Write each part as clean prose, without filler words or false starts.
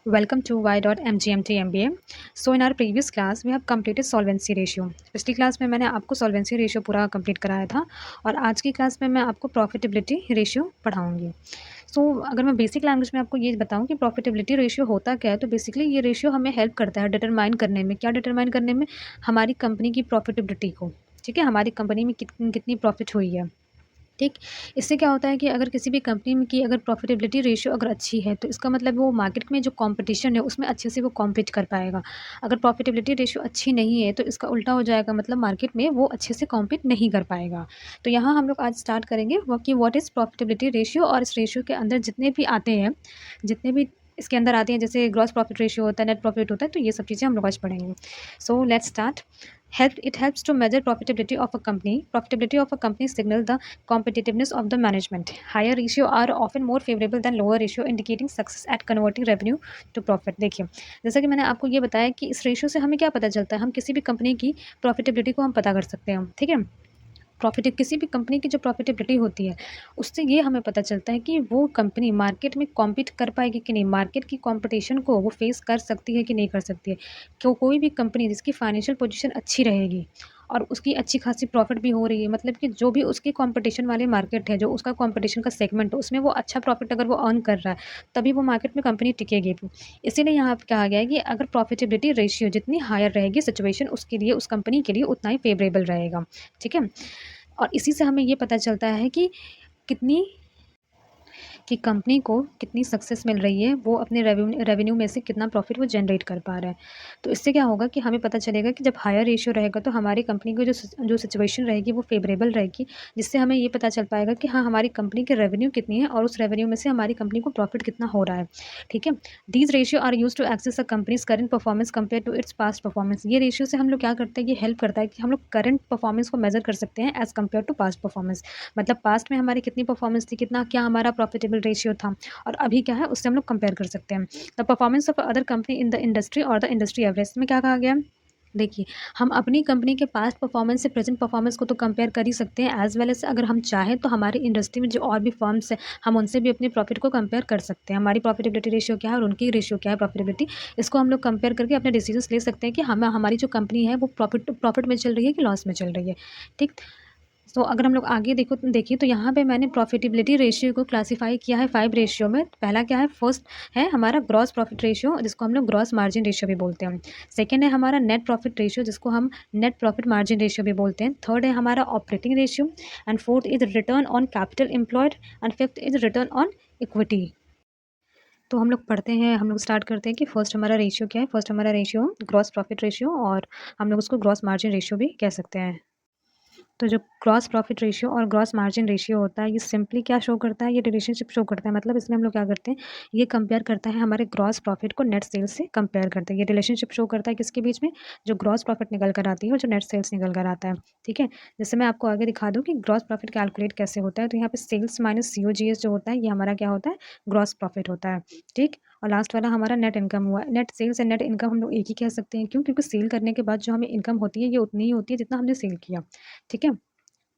Welcome to Y.MGMT MBA. So in our previous class we have completed solvency ratio. पिछली class में मैंने आपको solvency ratio पूरा complete कराया था और आज की क्लास में मैं आपको प्रॉफिटेबिलिटी रेशियो पढ़ाऊंगी. अगर मैं बेसिक लैंग्वेज में आपको ये बताऊं कि प्रॉफिटेबिलिटी रेशियो होता क्या है, तो बेसिकली ये रेशियो हमें हेल्प करता है डिटरमाइन करने में. क्या डिटरमाइन करने में? हमारी कंपनी की प्रॉफिटेबिलिटी को. ठीक है, हमारी कंपनी में कितनी प्रॉफिट हुई है. ठीक, इससे क्या होता है कि अगर किसी भी कंपनी में की अगर प्रॉफिटेबिलिटी रेशियो अगर अच्छी है, तो इसका मतलब वो मार्केट में जो कॉम्पिटिशन है उसमें अच्छे से वो कॉम्पीट कर पाएगा. अगर प्रॉफिटेबिलिटी रेशियो अच्छी नहीं है, तो इसका उल्टा हो जाएगा, मतलब मार्केट में वो अच्छे से कॉम्पीट नहीं कर पाएगा. तो यहाँ हम लोग आज स्टार्ट करेंगे वो कि व्हाट इज़ प्रॉफिटेबिलिटी रेशियो, और इस रेशियो के अंदर जितने भी आते हैं, जितने भी इसके अंदर आते हैं, जैसे ग्रॉस प्रॉफिट रेशियो होता है, नेट प्रॉफिट होता है, तो ये सब चीज़ें हम लोग आज पढ़ेंगे. So let's start. It helps to measure profitability of a company. Profitability of a company signals the competitiveness of the management. Higher ratio are often more favorable than lower ratio, indicating success at converting revenue to profit. देखिए, जैसा कि मैंने आपको ये बताया कि इस ratio से हमें क्या पता चलता है, हम किसी भी कंपनी की प्रॉफिटेबिलिटी को हम पता कर सकते हैं. ठीक है, किसी भी कंपनी की जो प्रॉफिटेबिलिटी होती है, उससे ये हमें पता चलता है कि वो कंपनी मार्केट में कॉम्पीट कर पाएगी कि नहीं, मार्केट की कॉम्पिटिशन को वो फेस कर सकती है कि नहीं कर सकती है. क्यों, कोई भी कंपनी जिसकी फाइनेंशियल पोजीशन अच्छी रहेगी और उसकी अच्छी खासी प्रॉफिट भी हो रही है, मतलब कि जो भी उसकी कॉम्पिटिशन वाले मार्केट है, जो उसका कॉम्पिटिशन का सेगमेंट है, उसमें वो अच्छा प्रॉफिट अगर वो अर्न कर रहा है, तभी वो मार्केट में कंपनी टिकेगी. इसीलिए यहाँ पे कहा गया है कि अगर प्रॉफिटेबिलिटी रेशियो जितनी हायर रहेगी, सिचुएशन उसके लिए, उस कंपनी के लिए उतना ही फेवरेबल रहेगा. ठीक है, और इसी से हमें ये पता चलता है कि कितनी कि कंपनी को कितनी सक्सेस मिल रही है, वो अपने रेवेन्यू में से कितना प्रॉफिट वो जनरेट कर पा रहा है. तो इससे क्या होगा कि हमें पता चलेगा कि जब हायर रेशियो रहेगा, तो हमारी कंपनी की जो सिचुएशन रहेगी वो फेवरेबल रहेगी, जिससे हमें ये पता चल पाएगा कि हाँ, हमारी कंपनी की रेवेन्यू कितनी है और उस रेवेन्यू में से हमारी कंपनी को प्रॉफिट कितना हो रहा है. ठीक है, these ratio are use to assess a company's current performance compare to its past performance. ये रेशियो से हम लोग क्या करते हैं, ये हेल्प करता है कि हम लोग करंट परफॉर्मेंस को मेजर कर सकते हैं as compare to past performance. मतलब पास्ट में हमारी कितनी परफॉर्मेंस थी, कितना क्या हमारा प्रॉफिटेबल रेशियो था, और अभी क्या है, उससे हम लोग कंपेयर कर सकते हैं. The performance of other company in the industry और द इंडस्ट्री एवरेज में क्या कहा गया है? देखिए, हम अपनी कंपनी के पास्ट परफॉर्मेंस से प्रेजेंट परफॉर्मेंस को तो कंपेयर कर ही सकते हैं, एज वेल एज अगर हम चाहें तो हमारी इंडस्ट्री में जो और भी फर्म्स हैं, हम उनसे भी अपनी प्रॉफिट को कंपेयर कर सकते हैं. हमारी प्रॉफिटेबिलिटी रेशियो क्या है और उनकी रेशियो क्या है प्रॉफिटेबिलिटी, इसको हम लोग कंपेयर करके अपने डिसीजंस ले सकते हैं कि हमारी जो कंपनी है वो प्रॉफिट में चल रही है कि लॉस में चल रही है. ठीक, अगर हम लोग आगे देखिए, तो यहाँ पे मैंने प्रॉफिटेबिलिटी रेशियो को क्लासीफाई किया है 5 रेशियो में. पहला क्या है, फर्स्ट है हमारा ग्रॉस प्रॉफिट रेशियो, जिसको हम लोग ग्रॉस मार्जिन रेशियो भी बोलते हैं. सेकंड है हमारा नेट प्रॉफिट रेशियो, जिसको हम नेट प्रॉफिट मार्जिन रेशियो भी बोलते हैं. थर्ड है हमारा operating ratio, and fourth is return on capital employed, and fifth is return on equity. तो हम लोग स्टार्ट करते हैं कि फर्स्ट हमारा रेशियो क्या है. फर्स्ट हमारा रेशियो ग्रॉस प्रॉफिट रेशियो, और हम लोग उसको ग्रॉस मार्जिन रेशियो भी कह सकते हैं. तो जो ग्रॉस प्रॉफिट रेशियो और ग्रॉस मार्जिन रेशियो होता है, ये सिंपली क्या शो करता है, ये रिलेशनशिप शो करता है. मतलब इसमें हम लोग क्या करते हैं, ये कंपेयर करता है हमारे ग्रॉस प्रॉफिट को नेट सेल्स से कंपेयर करते हैं. ये रिलेशनशिप शो करता है किसके बीच में, जो ग्रॉस प्रॉफिट निकल कर आती है और जो नेट सेल्स निकल कर आता है. ठीक है, जैसे मैं आपको आगे दिखा दूँ कि ग्रॉस प्रॉफिट कैलकुलेट कैसे होता है. तो यहाँ पे सेल्स माइनस COGS जो होता है, ये हमारा क्या होता है, ग्रॉस प्रॉफिट होता है. ठीक, और लास्ट वाला हमारा नेट इनकम हुआ. Net sales and net income हम लोग एक ही कह सकते हैं. क्यों? क्योंकि सेल करने के बाद जो हमें इनकम होती है, ये उतनी ही होती है जितना हमने सेल किया. ठीक है,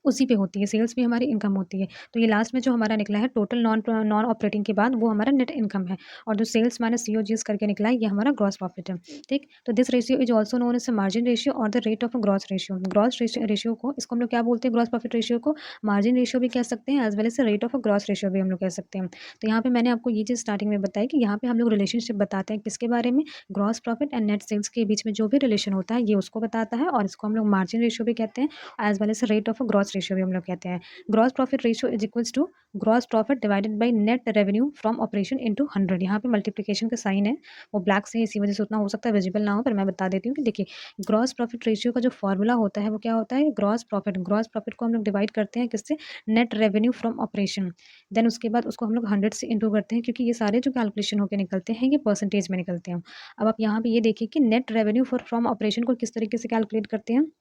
उसी पे होती है, सेल्स भी हमारी इनकम होती है. तो ये लास्ट में जो हमारा निकला है टोटल नॉन ऑपरेटिंग के बाद, वो हमारा नेट इनकम है, और जो सेल्स माइनस COGS करके निकला है, ये हमारा ग्रॉस प्रॉफिट है. ठीक, तो this ratio is also known as margin ratio और the rate of gross ratio. Gross ratio को, इसको हम लोग क्या बोलते हैं, ग्रॉस प्रॉफिट रेशियो को मार्जिन रेशियो भी कह सकते हैं, as well as rate of gross ratio भी हम लोग कह सकते हैं. तो यहाँ पे मैंने आपको ये चीज़ स्टार्टिंग में बताई कि यहाँ पे हम लोग रिलेशनशिप बताते हैं किसके बारे में, gross profit and net sales के बीच में जो भी रिलेशन होता है, ये उसको बताता है, और इसको हम लोग मार्जिन रेशियो भी कहते हैं, as well as rate of gross ratio भी हम लोग कहते हैं. Gross profit ratio is equals to gross profit divided by net revenue from operation into 100. यहाँ पे मल्टीप्लिकेशन का साइन है, वो ब्लैक से, इसी वजह से उतना हो सकता है विजिबल ना हो, पर मैं बता देती हूँ कि देखिए, ग्रॉस प्रॉफिट रेशियो का जो फॉर्मूला होता है वो क्या होता है, ग्रॉस प्रॉफिट को हम लोग डिवाइड करते हैं किससे, net revenue from operation. Then उसके बाद उसको हम लोग 100 से इंटू करते हैं, क्योंकि ये सारे जो कैलकुलेशन होकर निकलते हैं, ये परसेंटेज में निकलते हैं. अब आप यहाँ पे ये देखिए कि net revenue for from operation को किस तरीके से कैलकुलेट करते हैं,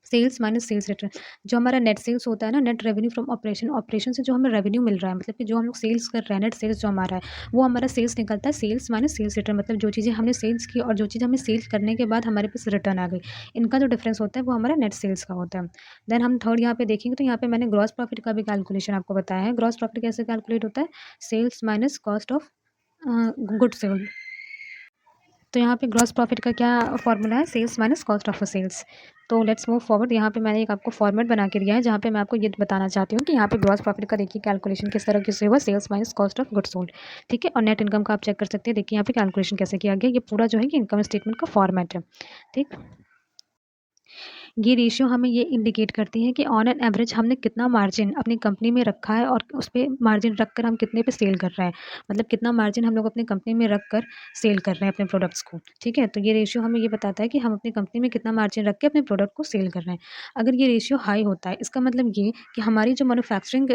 सेल्स माइनस सेल्स रिटर्न. जो हमारा नेट सेल्स होता है ना, net revenue from operation, operation से जो हमें रेवेन्यू मिल रहा है, मतलब कि जो हम लोग सेल्स कर रहे हैं, नेट सेल्स जो हमारा है, वो हमारा सेल्स निकलता है, सेल्स माइनस सेल्स रिटर्न. मतलब जो चीज़ें हमने सेल्स की और जो चीज़ हमें सेल्स करने के बाद हमारे पास रिटर्न आ गई, इनका जो डिफरेंस होता है वो हमारा नेट सेल्स का होता है. देन हम थर्ड यहाँ पे देखेंगे, तो यहाँ पे मैंने ग्रॉस प्रॉफिट का भी कैलकुलेशन आपको बताया है. ग्रॉस प्रॉफिट कैसे कैलकुलेट होता है, sales minus cost of good sale. तो यहाँ पे ग्रॉस प्रॉफिट का क्या फॉर्मूला है, sales minus cost of sales. तो लेट्स मूव फॉरवर्ड। यहाँ पे मैंने एक आपको फॉर्मेट बना के दिया है जहाँ पे मैं आपको ये बताना चाहती हूँ कि यहाँ पे ग्रॉस प्रॉफिट का देखिए कैलकुलेशन किस तरह से हुआ, sales minus cost of goods sold. ठीक है, और नेट इनकम का आप चेक कर सकते हैं। देखिए यहाँ पे कैलकुलेशन कैसे किया गया, ये पूरा जो है कि इनकम स्टेटमेंट का फॉर्मेट है। ठीक, ये रेशियो हमें ये इंडिकेट करती है कि ऑन एन एवरेज हमने कितना मार्जिन अपनी कंपनी में रखा है और उस पे मार्जिन रख कर हम कितने पे सेल कर रहे हैं, मतलब कितना मार्जिन हम लोग अपनी कंपनी में रख कर सेल कर रहे हैं अपने प्रोडक्ट्स को। ठीक है, तो ये रेशियो हमें ये बताता है कि हम अपनी कंपनी में कितना मार्जिन रख के अपने प्रोडक्ट को सेल कर रहे हैं। अगर ये रेशियो हाई होता है, इसका मतलब ये कि हमारी जो मैन्युफैक्चरिंग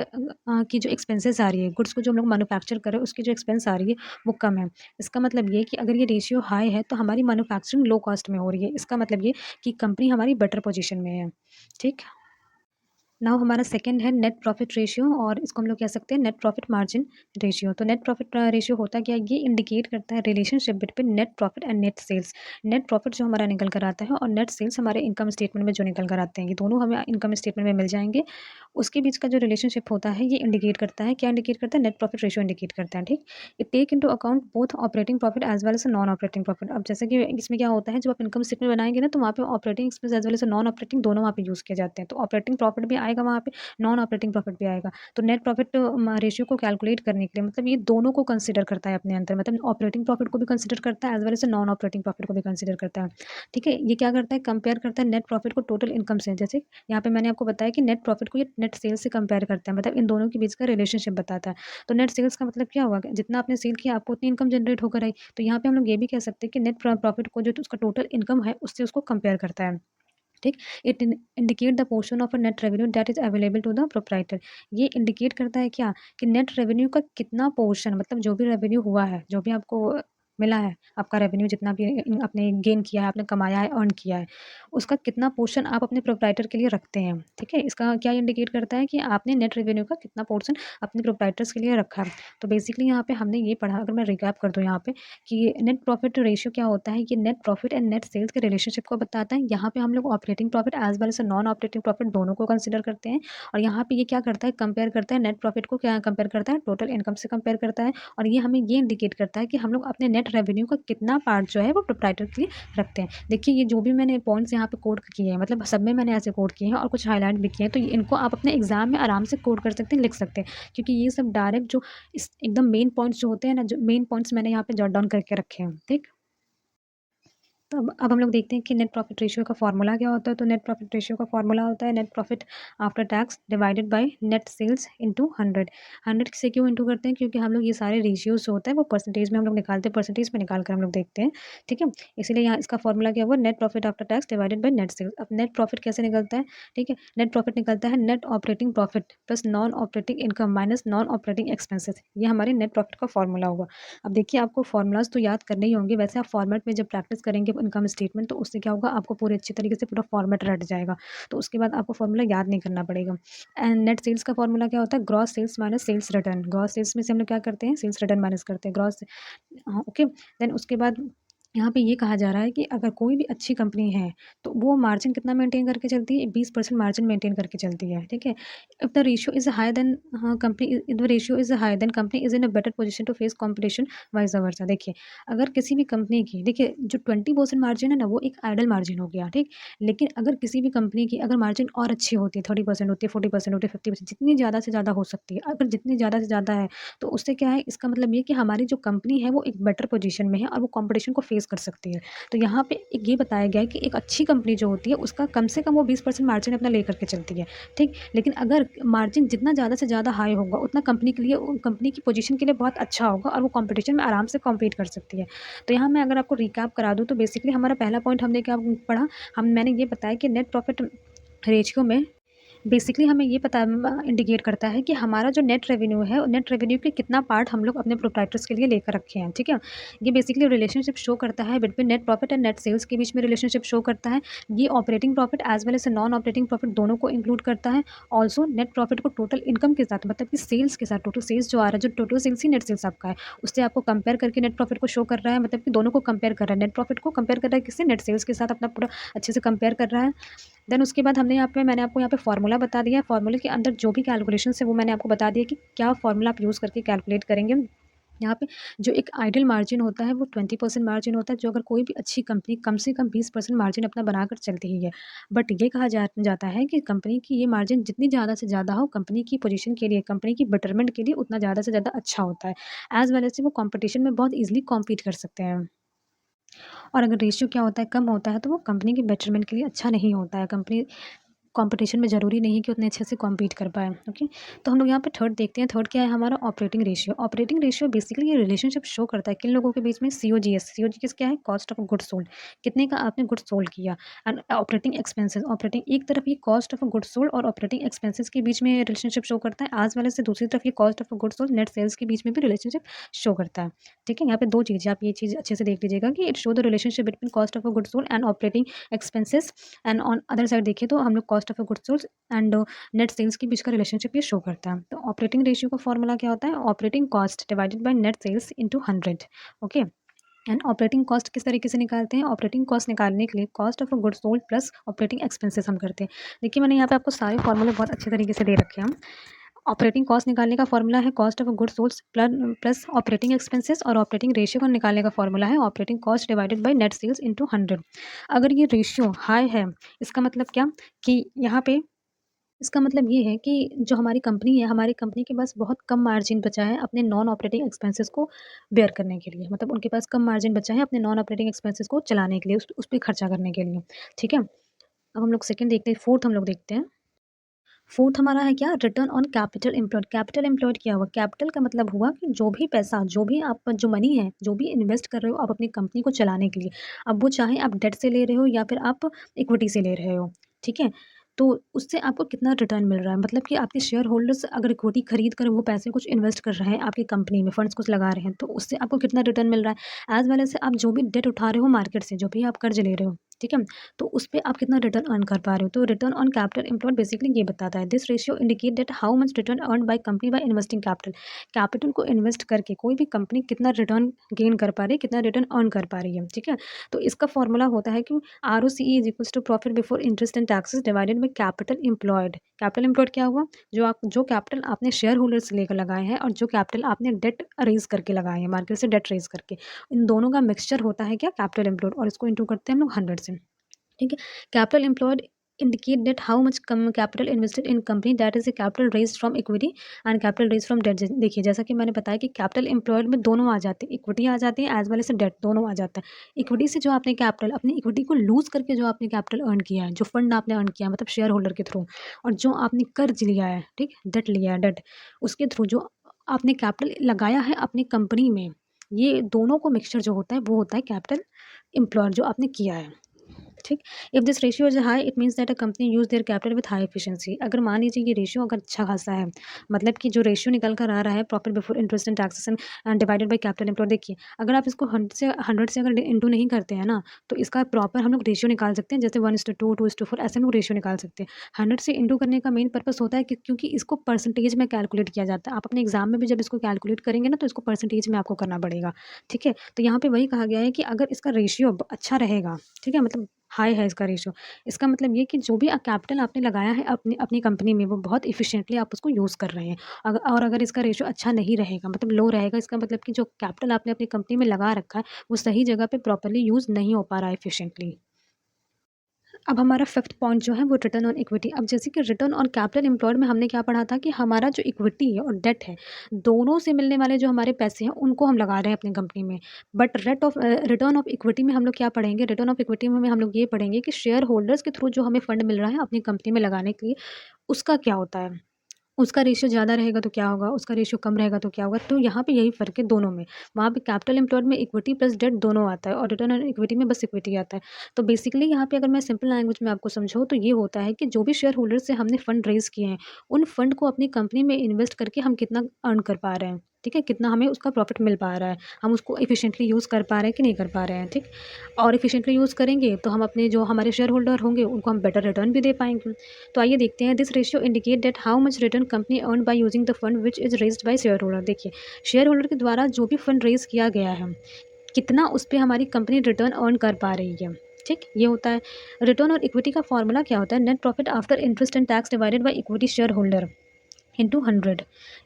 की जो एक्सपेंसेस आ रही है, गुड्स को जो हम लोग मैन्युफैक्चर कर रहे हैं उसकी जो एक्सपेंस आ रही है वो कम है। इसका मतलब ये कि अगर ये रेशियो हाई है तो हमारी मैन्युफैक्चरिंग लो कॉस्ट में हो रही है। इसका मतलब ये कि कंपनी हमारी बेटर पोजीशन में है। ठीक, नाउ हमारा सेकंड है नेट प्रॉफिट रेशियो, और इसको हम लोग कह सकते हैं नेट प्रॉफिट मार्जिन रेशियो। तो नेट प्रॉफिट रेशियो होता क्या है, ये इंडिकेट करता है relationship between net profit and net sales. Net profit जो हमारा निकल कर आता है और नेट सेल्स हमारे इनकम स्टेटमेंट में जो निकल कर आते हैं, ये दोनों हमें इनकम स्टेटमेंट में मिल जाएंगे। उसके बीच का जो रिलेशनशिप होता है ये इंडिकेट करता है, क्या इंडिकेट करता है, नेट प्रॉफिट रेशियो इंडिकेट करता है। ठीक, it take into account both operating profit as well as non operating profit. अब जैसे कि इसमें क्या होता है, जब आप इनकम स्टेटमेंट बनाएंगे ना तो वहाँ पे operating expense as well as non operating दोनों वहाँ पे यूज़ किए जाते हैं। तो ऑपरेटिंग प्रॉफिट भी आएगा वहाँ पे, नॉन ऑपरेटिंग प्रॉफिट भी आएगा। तो नेट प्रॉफिट रेशियो को कैलकुलेट करने के लिए मतलब ये दोनों को कंसीडर करता है अपने अंदर, मतलब ऑपरेटिंग प्रॉफिट को भी कंसीडर करता है as well as non operating profit को भी कंसीडर करता है। ठीक है, ये क्या करता है, कंपेयर करता है नेट प्रॉफिट को टोटल इनकम से। जैसे यहाँ पे मैंने आपको बताया कि नेट प्रॉफिट को ये नेट सेल्स से कंपेयर करता है, मतलब इन दोनों के बीच का रिलेशनशिप बताता है। तो नेट सेल्स का मतलब क्या हुआ, जितना आपने सेल किया आपको उतनी इनकम जनरेट होकर आई। तो यहाँ पे हम लोग ये भी कह सकते हैं कि नेट प्रॉफिट को जो उसका टोटल इनकम है उससे उसको कंपेयर करता है। ठीक, it indicate the portion of a net revenue that is available to the proprietor. ये इंडिकेट करता है क्या, कि नेट रेवेन्यू का कितना पोर्शन, मतलब जो भी रेवेन्यू हुआ है, जो भी आपको मिला है, आपका रेवेन्यू जितना भी आपने गेन किया है, आपने कमाया है, अर्न किया है, उसका कितना पोर्शन आप अपने प्रोप्राइटर के लिए रखते हैं। ठीक है, इसका क्या इंडिकेट करता है कि आपने नेट रेवेन्यू का कितना पोर्शन अपने प्रोप्राइटर्स के लिए रखा है। तो बेसिकली यहाँ पे हमने ये पढ़ा, अगर मैं रिकैप कर दूँ यहाँ पे, कि नेट प्रॉफिट रेशियो क्या होता है, कि net profit and net sales के रिलेशनशिप को बताता है। यहाँ पे हम लोग operating profit as well as non operating profit दोनों को कंसीडर करते हैं। और यहाँ पे ये क्या करता है, कंपेयर करता है नेट प्रॉफिट को, क्या कंपेयर करता है, टोटल इनकम से कंपेयर करता है। और ये हमें ये इंडिकेट करता है कि हम लोग अपने नेट रेवेन्यू का कितना पार्ट जो है वो प्रोप्राइटर के लिए रखते हैं। देखिए ये जो भी मैंने पॉइंट्स यहाँ पे कोड किए हैं, मतलब सब में मैंने ऐसे कोड किए हैं और कुछ हाईलाइट भी किए हैं, तो इनको आप अपने एग्जाम में आराम से कोड कर सकते हैं, लिख सकते हैं, क्योंकि ये सब डायरेक्ट जो इस एकदम मेन पॉइंट्स जो होते हैं ना, जो मेन पॉइंट्स मैंने यहाँ पे जॉट डाउन करके रखे हैं। ठीक, तो अब हम लोग देखते हैं कि नेट प्रॉफिट रेशियो का फॉर्मूला क्या होता है। तो नेट प्रॉफिट रेशियो का फॉर्मूला होता है net profit after tax divided by net sales into 100। 100 से क्यों इंटू करते हैं, क्योंकि हम लोग ये सारे रेशियोज जो होता है वो परसेंटेज में हम लोग निकालते हैं, परसेंटेज में निकाल कर हम लोग देखते हैं। ठीक है, इसीलिए यहाँ इसका फॉर्मूला क्या हुआ, net profit after tax divided by net sales. अब नेट प्रॉफिट कैसे निकलता है, ठीक है, नेट प्रॉफिट निकलता है net operating profit plus non operating income minus non operating expenses. ये हमारे नेट प्रॉफिट का फॉर्मूला होगा। अब देखिए आपको फॉर्मूलाज तो याद करने ही होंगे, वैसे आप फॉर्मेट में जब प्रैक्टिस करेंगे इनकम स्टेटमेंट तो उससे क्या होगा, आपको पूरे अच्छे तरीके से पूरा फॉर्मेट रट जाएगा। तो उसके बाद आपको फॉर्मूला याद नहीं करना पड़ेगा। एंड नेट सेल्स का फॉर्मूला क्या होता है, gross sales minus sales return. Gross sales में से हम लोग क्या करते हैं, सेल्स रिटर्न माइनस करते हैं, ग्रॉस। हाँ ओके, देन उसके बाद यहाँ पे ये कहा जा रहा है कि अगर कोई भी अच्छी कंपनी है तो वो मार्जिन कितना मेंटेन करके चलती है, 20% मार्जिन मेंटेन करके चलती है। ठीक है, if the ratio is higher then company, if the ratio is higher then company is in a better position to face competition vice versa. देखिए अगर किसी भी कंपनी की, देखिए जो 20% मार्जिन है ना वो एक आइडल मार्जिन हो गया। ठीक, लेकिन अगर किसी भी कंपनी की अगर मार्जिन और अच्छी होती है, 30% होती है, 40% होती है, 50%, जितनी ज़्यादा से ज़्यादा हो सकती है, अगर जितनी ज़्यादा से ज़्यादा है तो उससे क्या है, इसका मतलब ये कि हमारी जो कंपनी है वो एक बेटर पोजीशन में है और वो कंपटीशन को फेस कर सकती है। तो यहाँ पे एक ये बताया गया है कि एक अच्छी कंपनी जो होती है उसका कम से कम वो 20% मार्जिन अपना लेकर के चलती है। ठीक, लेकिन अगर मार्जिन जितना ज़्यादा से ज़्यादा हाई होगा उतना कंपनी के लिए, कंपनी की पोजीशन के लिए बहुत अच्छा होगा और वो कंपटीशन में आराम से कॉम्पीट कर सकती है। तो यहाँ मैं अगर आपको रिकैप करा दूँ तो बेसिकली हमारा पहला पॉइंट हमने क्या पढ़ा, मैंने ये बताया कि नेट प्रॉफिट रेशियो में बेसिकली हमें ये पता इंडिकेट करता है कि हमारा जो नेट रेवेन्यू है, नेट रेवेन्यू के कितना पार्ट हम लोग अपने प्रोप्राइटर्स के लिए लेकर रखे हैं। ठीक है, ये बेसिकली रिलेशनशिप शो करता है between net profit and net sales के बीच में रिलेशनशिप शो करता है। ये operating profit as well as non operating profit दोनों को इंक्लूड करता है। ऑल्सो नेट प्रॉफिट को टोटल इनकम के साथ, मतलब कि सेल्स के साथ, टोटल सेल्स जो आ रहा है, जो टोटल सेल्स ही नेट सेल्स आपका है, उससे आपको कंपेयर करके नेट प्रॉफिट को शो कर रहा है, मतलब कि दोनों को कंपेयर कर रहा है, नेट प्रॉफिट को कंपेयर कर रहा है किससे, नेट सेल्स के साथ, अपना पूरा अच्छे से कंपेयर कर रहा है। देन उसके बाद मैंने आपको यहाँ पे फार्मूला बता दिया है। फार्मूले के अंदर जो भी कैलकुलेशन है वो मैंने आपको बता दिया कि क्या फार्मूला आप यूज़ करके कैलकुलेट करेंगे। यहाँ पे जो एक आइडियल मार्जिन होता है वो 20% मार्जिन होता है, जो अगर कोई भी अच्छी कंपनी कम से कम 20% मार्जिन अपना बनाकर चलती ही है। बट ये कहा जाता है कि कंपनी की ये मार्जिन जितनी ज़्यादा से ज़्यादा हो, कंपनी की पोजीशन के लिए, कंपनी की बेटरमेंट के लिए उतना ज़्यादा से ज़्यादा अच्छा होता है। एज़ वेल एज़ वो कॉम्पिटिशन में बहुत ईज़िली कॉम्पीट कर सकते हैं। और अगर रेशियो क्या होता है, कम होता है, तो वो कंपनी के बेटरमेंट के लिए अच्छा नहीं होता है। कंपनी कंपटीशन में ज़रूरी नहीं कि उतने अच्छे से कॉम्पीट कर पाएँ, ओके। तो हम लोग यहाँ पे थर्ड देखते हैं। थर्ड क्या है हमारा? Operating ratio. Operating ratio basically ये रिलेशनशिप शो करता है किन लोगों के बीच में? सीओजीएस। सीओजीएस क्या है? Cost of goods sold. कितने का आपने गुड्स सोल्ड किया। And operating expenses. ऑपरेटिंग एक तरफ ये कॉस्ट ऑफ गुड्स सोल्ड और ऑपरेटिंग एक्सपेंसेस के बीच में रिलेशनशिप शो करता है, एज वेल एज से दूसरी तरफ ये cost of goods sold net sales के बीच में भी रिलेशनशिप शो करता है। ठीक है, यहाँ पे दो चीज़ें, आप ये चीज़ अच्छे से देख लीजिएगा कि it show the relationship between cost of goods sold and operating expenses. And on other side देखिए तो हम लोग cost of goods sold and net sales के बीच का रिलेशनशिप ये शो करता है। तो ऑपरेटिंग रेशियो का फॉर्मूला क्या होता है? Operating cost divided by net sales into 100। Okay. And operating cost किस तरीके से निकालते हैं? ऑपरेटिंग कॉस्ट निकालने के लिए cost of goods sold plus operating expenses हम करते हैं। देखिए मैंने यहाँ पे आपको सारे फॉर्मूले बहुत अच्छे तरीके से दे रखे हैं। ऑपरेटिंग कॉस्ट निकालने का फॉर्मूला है cost of goods sold plus operating expenses, और ऑपरेटिंग रेशियो को निकालने का फॉर्मूला है operating cost divided by net sales into 100। अगर ये रेशियो हाई है, इसका मतलब क्या कि यहाँ पे इसका मतलब ये है कि जो हमारी कंपनी है, हमारी कंपनी के पास बहुत कम मार्जिन बचा है अपने नॉन ऑपरेटिंग एक्सपेंसेस को बेयर करने के लिए। मतलब उनके पास कम मार्जिन बचा है अपने नॉन ऑपरेटिंग एक्सपेंसेस को चलाने के लिए, उस पे खर्चा करने के लिए। ठीक है? अब हम लोग सेकंड देखते हैं, फोर्थ हम लोग देखते हैं। फोर्थ हमारा है क्या? Return on capital employed. Capital employed क्या हुआ? कैपिटल का मतलब हुआ कि जो भी पैसा, जो भी आप जो मनी है, जो भी इन्वेस्ट कर रहे हो आप अपनी कंपनी को चलाने के लिए, अब वो चाहे आप डेट से ले रहे हो या फिर आप इक्विटी से ले रहे हो, ठीक है? तो उससे आपको कितना रिटर्न मिल रहा है? मतलब कि आपके शेयर होल्डर्स अगर इक्विटी खरीद कर वो पैसे कुछ इन्वेस्ट कर रहे हैं आपकी कंपनी में, फंड्स कुछ लगा रहे हैं, तो उससे आपको कितना रिटर्न मिल रहा है? एज़ वेल एज़ आप जो भी डेट उठा रहे हो मार्केट से, जो भी आप कर्ज ले रहे हो, ठीक है? तो उस पे आप कितना रिटर्न अर्न कर पा रहे हो। तो return on capital employed basically ये बताता है, this ratio indicate that how much return earn by company by investing capital. Capital को इन्वेस्ट करके कोई भी कंपनी कितना रिटर्न गेन कर पा रही है, कितना रिटर्न अर्न कर पा रही है, ठीक है? तो इसका फॉर्मूला होता है कि ROCE is equals to profit before interest and taxes divided by capital employed. Capital employed क्या हुआ? जो कैपिटल आपने शेयर होल्डर से लेकर लगाए हैं और जो कैपिटल आपने डेट रेज करके लगाए हैं, मार्केट से डेट रेज करके, इन दोनों का मिक्सचर होता है क्या? कैपिटल एम्प्लॉयड, और इसको इंटू करते हैं हम लोग 100 से। ठीक है? Capital employed indicate that how much capital invested in company, that is a capital raised from equity and capital raised from debt। देखिए जैसा कि मैंने बताया कि कैपिटल एम्प्लॉयड में दोनों आ जाते हैं, इक्विटी आ जाती है एज वेल एज डेट, दोनों आ जाता है। इक्विटी से जो आपने कैपिटल, अपनी इक्विटी को लूज करके जो आपने कैपिटल अर्न किया है, जो फंड आपने अर्न किया है मतलब शेयर होल्डर के थ्रू, और जो आपने कर्ज लिया है, ठीक, डेट लिया है, डेट, उसके थ्रू जो आपने कैपिटल लगाया है अपनी कंपनी में, ये दोनों को मिक्सचर जो होता है वो होता है कैपिटल एम्प्लॉयड जो आपने किया है। ठीक। If this ratio is high it means that a company use their capital with high efficiency. अगर मान लीजिए ये रेशियो अगर अच्छा खासा है, मतलब कि जो रेशियो निकल कर आ रहा है profit before interest and taxes and divided by capital employed, देखिए अगर आप इसको 100 से अगर इंटू नहीं करते हैं ना, तो इसका प्रॉपर हम लोग रेशियो निकाल सकते हैं, जैसे 1:2, 2:4 ऐसे हम लोग रेशियो निकाल सकते हैं। 100 से इंटू करने का मेन पर्पस होता है कि क्योंकि इसको परसेंटेज में कैलकुलेट किया जाता है। आप अपने एग्जाम में भी जब इसको कैलकुलेट करेंगे ना, तो इसको परसेंटेज में आपको करना पड़ेगा। ठीक है? तो यहाँ पे वही कहा गया है कि अगर इसका रेशियो अच्छा रहेगा, ठीक है, मतलब हाई है इसका रेशियो, इसका मतलब ये कि जो भी कैपिटल आपने लगाया है अपनी अपनी कंपनी में, वो बहुत इफिशिएंटली आप उसको यूज़ कर रहे हैं। और अगर इसका रेशियो अच्छा नहीं रहेगा, मतलब लो रहेगा, इसका मतलब कि जो कैपिटल आपने अपनी कंपनी में लगा रखा है वो सही जगह पे प्रॉपर्ली यूज़ नहीं हो पा रहा है इफिशिएंटली। अब हमारा फिफ्थ पॉइंट जो है वो रिटर्न ऑन इक्विटी। अब जैसे कि रिटर्न ऑन कैपिटल एम्प्लॉयड में हमने क्या पढ़ा था कि हमारा जो इक्विटी है और डेट है, दोनों से मिलने वाले जो हमारे पैसे हैं उनको हम लगा रहे हैं अपनी कंपनी में। बट रिटर्न ऑफ इक्विटी में हम लोग क्या पढ़ेंगे? रिटर्न ऑफ इक्विटी में हम लोग ये पढ़ेंगे कि शेयर होल्डर्स के थ्रू जो हमें फंड मिल रहा है अपनी कंपनी में लगाने के लिए, उसका क्या होता है? उसका रेशियो ज़्यादा रहेगा तो क्या होगा, उसका रेशियो कम रहेगा तो क्या होगा? तो यहाँ पे यही फ़र्क है दोनों में। वहाँ पे कैपिटल एम्प्लॉयड में इक्विटी प्लस डेट दोनों आता है और रिटर्न ऑन इक्विटी में बस इक्विटी आता है। तो बेसिकली यहाँ पे अगर मैं सिंपल लैंग्वेज में आपको समझाऊँ तो ये होता है कि जो भी शेयर होल्डर से हमने फंड रेज़ किए हैं, उन फंड को अपनी कंपनी में इन्वेस्ट करके हम कितना अर्न कर पा रहे हैं, ठीक है? कितना हमें उसका प्रॉफ़िट मिल पा रहा है, हम उसको एफिशिएंटली यूज़ कर पा रहे हैं कि नहीं कर पा रहे हैं, ठीक? और एफिशिएंटली यूज़ करेंगे तो हम अपने जो हमारे शेयर होल्डर होंगे उनको हम बेटर रिटर्न भी दे पाएँगे। तो आइए देखते हैं, this ratio indicate that how much return company earn by using the fund which is raised bye share holder. देखिए शेयर होल्डर के द्वारा जो भी फंड रेज किया गया है, कितना उस पे हमारी कंपनी रिटर्न अर्न कर पा रही है, ठीक, ये होता है। रिटर्न और इक्विटी का फॉर्मूला क्या होता है? Net profit after interest and tax divided by equity share holder. Into 100।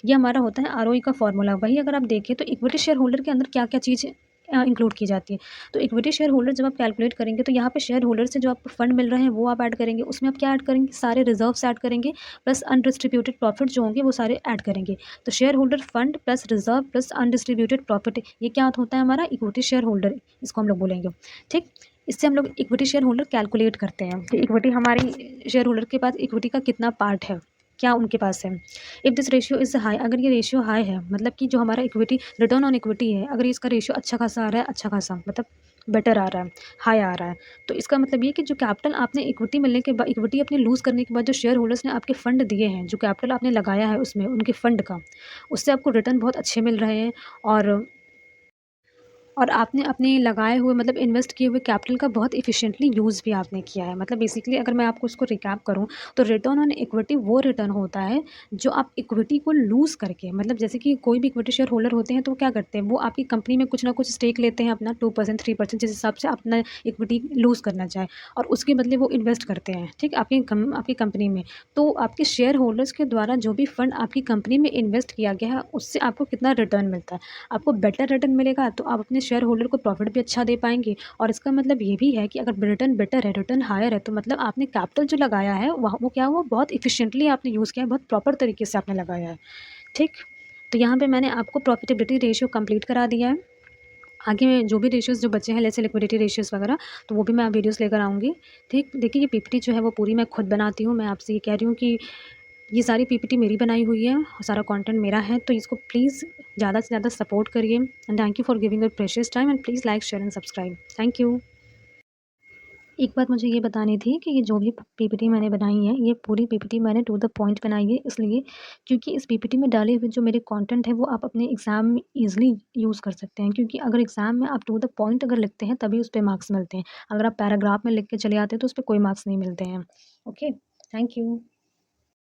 ये हमारा होता है आरओई का फॉर्मूला। वही अगर आप देखें तो इक्विटी शेयर होल्डर के अंदर क्या क्या चीज़ इंक्लूड की जाती है। तो इक्विटी शेयर होल्डर जब आप कैलकुलेट करेंगे तो यहाँ पे शेयर होल्डर से जो आपको फंड मिल रहे हैं वो आप ऐड करेंगे। उसमें आप क्या ऐड करेंगे, सारे रिजर्व्स ऐड करेंगे प्लस अनडिस्ट्रीब्यूटेड प्रॉफिट जो होंगे वो सारे ऐड करेंगे। तो share holder fund plus reserve plus undistributed profit, ये क्या होता है हमारा इक्विटी शेयर होल्डर, इसको हम लोग बोलेंगे। ठीक, इससे हम लोग इक्विटी शेयर होल्डर कैलकुलेट करते हैं कि इक्विटी हमारी शेयर होल्डर के पास इक्विटी का कितना पार्ट है, क्या उनके पास है। If this ratio is high, अगर ये रेशियो हाई है मतलब कि जो हमारा इक्विटी रिटर्न ऑन इक्विटी है, अगर इसका रेशियो अच्छा खासा आ रहा है, अच्छा खासा मतलब बेटर आ रहा है, हाई आ रहा है, तो इसका मतलब ये कि जो कैपिटल आपने इक्विटी मिलने के बाद, इक्विटी अपने लूज़ करने के बाद जो शेयर होल्डर्स ने आपके फंड दिए हैं, जो कैपिटल आपने लगाया है उसमें उनके फंड का, उससे आपको रिटर्न बहुत अच्छे मिल रहे हैं। और आपने अपने लगाए हुए मतलब इन्वेस्ट किए हुए कैपिटल का बहुत एफिशिएंटली यूज़ भी आपने किया है। मतलब बेसिकली अगर मैं आपको इसको रिकैप करूँ तो रिटर्न ऑन इक्विटी वो रिटर्न होता है जो आप इक्विटी को लूज़ करके, मतलब जैसे कि कोई भी इक्विटी शेयर होल्डर होते हैं तो वो क्या करते हैं, वो आपकी कंपनी में कुछ ना कुछ स्टेक लेते हैं अपना 2% 3% जिस हिसाब से अपना इक्विटी लूज़ करना चाहे, और उसके बदले वो इन्वेस्ट करते हैं, ठीक, आपकी कंपनी में। तो आपके शेयर होल्डर्स के द्वारा जो भी फंड आपकी कंपनी में इन्वेस्ट किया गया है उससे आपको कितना रिटर्न मिलता है, आपको बेटर रिटर्न मिलेगा तो आप अपने शेयर होल्डर को प्रॉफिट भी अच्छा दे पाएंगे। और इसका मतलब ये भी है कि अगर रिटर्न बेटर है, रिटर्न हायर है, तो मतलब आपने कैपिटल जो लगाया है वह वो क्या हुआ, बहुत इफिशिएंटली आपने यूज़ किया है, बहुत प्रॉपर तरीके से आपने लगाया है। ठीक, तो यहाँ पे मैंने आपको प्रॉफिटेबिलिटी रेशियो कंप्लीट करा दिया है। आगे में जो भी रेशियोज़ जो बचे हैं जैसे लिक्विडिटी रेशियोज़ वगैरह, तो वो भी मैं वीडियोस लेकर आऊँगी। ठीक, देखिए ये पीपीटी जो है वो पूरी मैं खुद बनाती हूँ। मैं आपसे ये कह रही हूँ कि ये सारी पीपीटी मेरी बनाई हुई है, सारा कंटेंट मेरा है, तो इसको प्लीज़ ज़्यादा से ज़्यादा सपोर्ट करिए and thank you for giving your precious time and please like, share and subscribe. Thank you. एक बात मुझे ये बतानी थी कि ये जो भी पीपीटी मैंने बनाई है, ये पूरी पीपीटी मैंने टू द पॉइंट बनाई है, इसलिए क्योंकि इस पीपीटी में डाले हुए जो मेरे कंटेंट है वो आप अपने एग्ज़ाम में ईज़िली यूज़ कर सकते हैं, क्योंकि अगर एग्ज़ाम में आप टू द पॉइंट अगर लिखते हैं तभी उस पे मार्क्स मिलते हैं। अगर आप पैराग्राफ में लिख के चले आते हैं तो उस पे कोई मार्क्स नहीं मिलते हैं। Okay, thank you.